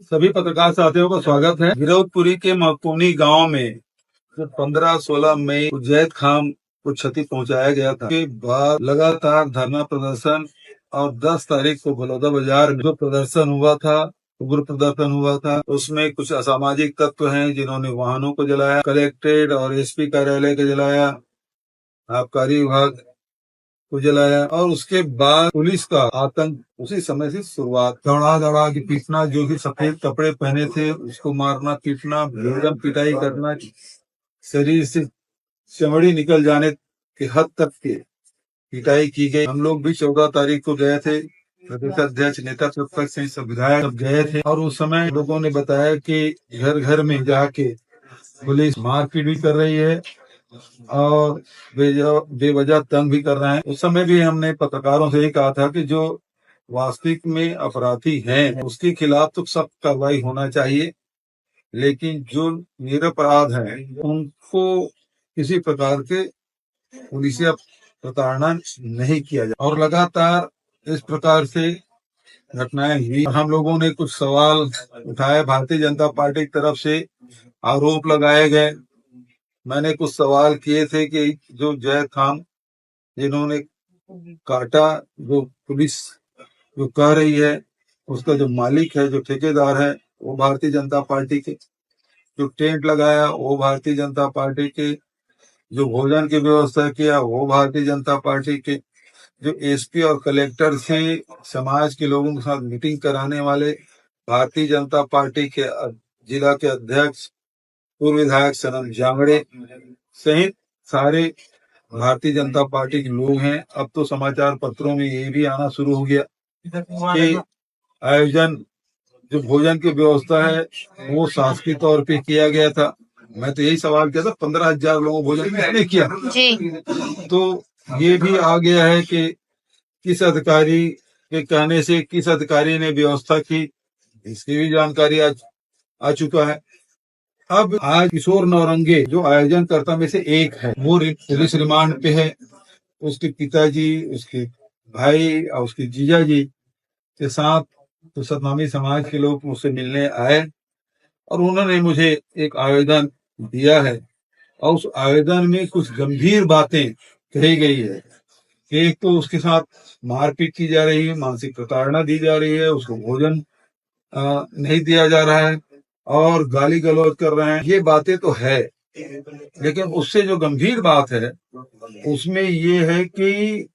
सभी पत्रकार साथियों का स्वागत है। गिरौदपुरी के मकूनी गांव में जो 15-16 मई को जैद खान को क्षति पहुंचाया गया था के बाद लगातार धरना प्रदर्शन और 10 तारीख को बलौदा बाजार में जो प्रदर्शन हुआ था, उग्र प्रदर्शन हुआ था, उसमें कुछ असामाजिक तत्व हैं जिन्होंने वाहनों को जलाया, कलेक्ट्रेट और एसपी कार्यालय को जलाया, आबकारी विभाग को जलाया और उसके बाद पुलिस का आतंक उसी समय से शुरुआत। दौड़ा दौड़ा के पीटना, जो भी सफेद कपड़े पहने थे उसको मारना पीटना, बेदम पिटाई करना, शरीर से चमड़ी निकल जाने के हद तक की पिटाई की गई। हम लोग भी 14 तारीख को गए थे, प्रदेश अध्यक्ष नेता प्रतिपक्ष से सब विधायक सब गए थे और उस समय लोगों ने बताया कि घर घर में जाके पुलिस मारपीट भी कर रही है और बेवजह तंग भी कर रहे हैं। उस समय भी हमने पत्रकारों से ये कहा था कि जो वास्तविक में अपराधी हैं उसके खिलाफ तो सख्त कार्रवाई होना चाहिए, लेकिन जो निरपराध हैं उनको किसी प्रकार के पुलिसिया प्रताड़ना नहीं किया जाए। और लगातार इस प्रकार से घटनाएं हुई। हम लोगों ने कुछ सवाल उठाए, भारतीय जनता पार्टी की तरफ से आरोप लगाए गए। मैंने कुछ सवाल किए थे कि जो जैद खान जिन्होंने काटा, जो पुलिस जो कह रही है उसका जो मालिक है, जो ठेकेदार है वो भारतीय जनता पार्टी के, जो टेंट लगाया वो भारतीय जनता पार्टी के, जो भोजन की व्यवस्था किया वो भारतीय जनता पार्टी के, जो एसपी और कलेक्टर से समाज के लोगों के साथ मीटिंग कराने वाले भारतीय जनता पार्टी के जिला के अध्यक्ष पूर्व विधायक सनम जांगड़े सहित सारे भारतीय जनता पार्टी के लोग हैं। अब तो समाचार पत्रों में ये भी आना शुरू हो गया कि आयोजन जो भोजन की व्यवस्था है वो शासकीय तौर पे किया गया था। मैं तो यही सवाल किया था, 15,000 लोगों को भोजन किसने किया जी? तो ये भी आ गया है कि किस अधिकारी के कहने से किस अधिकारी ने व्यवस्था की, इसकी भी जानकारी आ चुका है। अब आज किशोर नौरंगे जो आयोजनकर्ता में से एक है वो पुलिस रिमांड पे है। उसके पिताजी, उसके भाई और उसके जीजा जी के साथ तो सतनामी समाज के लोग मुझसे मिलने आए और उन्होंने मुझे एक आवेदन दिया है और उस आवेदन में कुछ गंभीर बातें कही गई है कि एक तो उसके साथ मारपीट की जा रही है, मानसिक प्रताड़ना दी जा रही है, उसको भोजन नहीं दिया जा रहा है और गाली गलौज कर रहे हैं। ये बातें तो है, लेकिन उससे जो गंभीर बात है उसमें ये है कि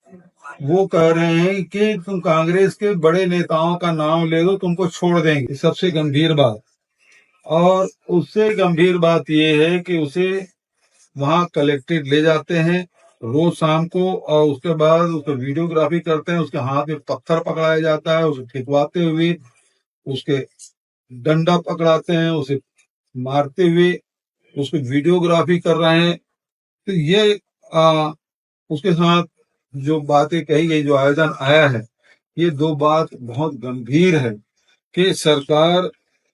वो कह रहे हैं कि तुम कांग्रेस के बड़े नेताओं का नाम ले दो, तुमको छोड़ देंगे। सबसे गंभीर बात। और उससे गंभीर बात ये है कि उसे वहां कलेक्ट्रेट ले जाते हैं रोज शाम को और उसके बाद उसको वीडियोग्राफी करते हैं, उसके हाथ में पत्थर पकड़ाया जाता है, उसे फेंकवाते हुए उसके डंडा पकड़ाते हैं, उसे मारते हुए उसको वीडियोग्राफी कर रहे हैं। तो ये उसके साथ जो बातें कही गई, जो आयोजन आया है, ये दो बात बहुत गंभीर है कि सरकार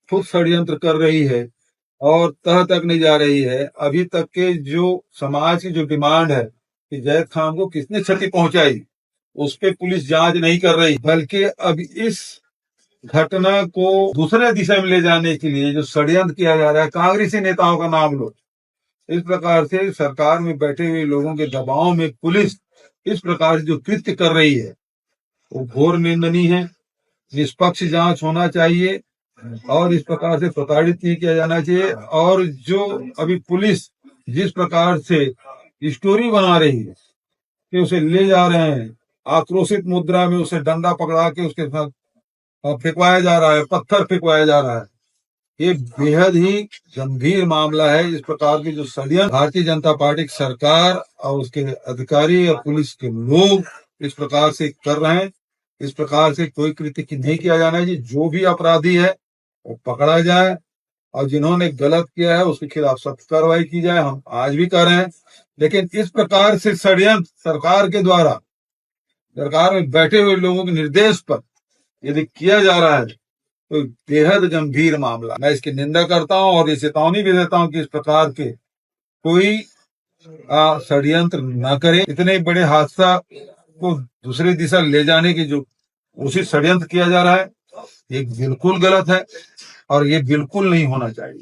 खुद षड्यंत्र कर रही है और तह तक नहीं जा रही है। अभी तक के जो समाज की जो डिमांड है कि जैद खान को किसने क्षति पहुंचाई, उस पर पुलिस जांच नहीं कर रही, बल्कि अब इस घटना को दूसरे दिशा में ले जाने के लिए जो षड्यंत्र किया जा रहा है, कांग्रेसी नेताओं का नाम लो, इस प्रकार से सरकार में बैठे हुए लोगों के दबाव में पुलिस इस प्रकार से जो कृत्य कर रही है वो घोर निंदनीय है। निष्पक्ष जांच होना चाहिए और इस प्रकार से प्रताड़ित नहीं किया जाना चाहिए। और जो अभी पुलिस जिस प्रकार से स्टोरी बना रही है कि उसे ले जा रहे हैं आक्रोशित मुद्रा में, उसे डंडा पकड़ा के उसके साथ फेंकवाया जा रहा है, पत्थर फेंकवाया जा रहा है, ये बेहद ही गंभीर मामला है। इस प्रकार के जो षड्यंत्र भारतीय जनता पार्टी की सरकार और उसके अधिकारी और पुलिस के लोग इस प्रकार से कर रहे हैं, इस प्रकार से कोई कृत्य नहीं किया जाना चाहिए। जो भी अपराधी है वो पकड़ा जाए और जिन्होंने गलत किया है उसके खिलाफ सख्त कार्रवाई की जाए। हम आज भी कर रहे हैं, लेकिन इस प्रकार से षड्यंत्र सरकार के द्वारा, सरकार में बैठे हुए लोगों के निर्देश पर यदि किया जा रहा है तो बेहद गंभीर मामला। मैं इसकी निंदा करता हूं और ये चेतावनी भी देता हूं कि इस प्रकार के कोई षड्यंत्र न करे। इतने बड़े हादसा को दूसरी दिशा ले जाने की जो उसी षड्यंत्र किया जा रहा है, ये बिल्कुल गलत है और ये बिल्कुल नहीं होना चाहिए।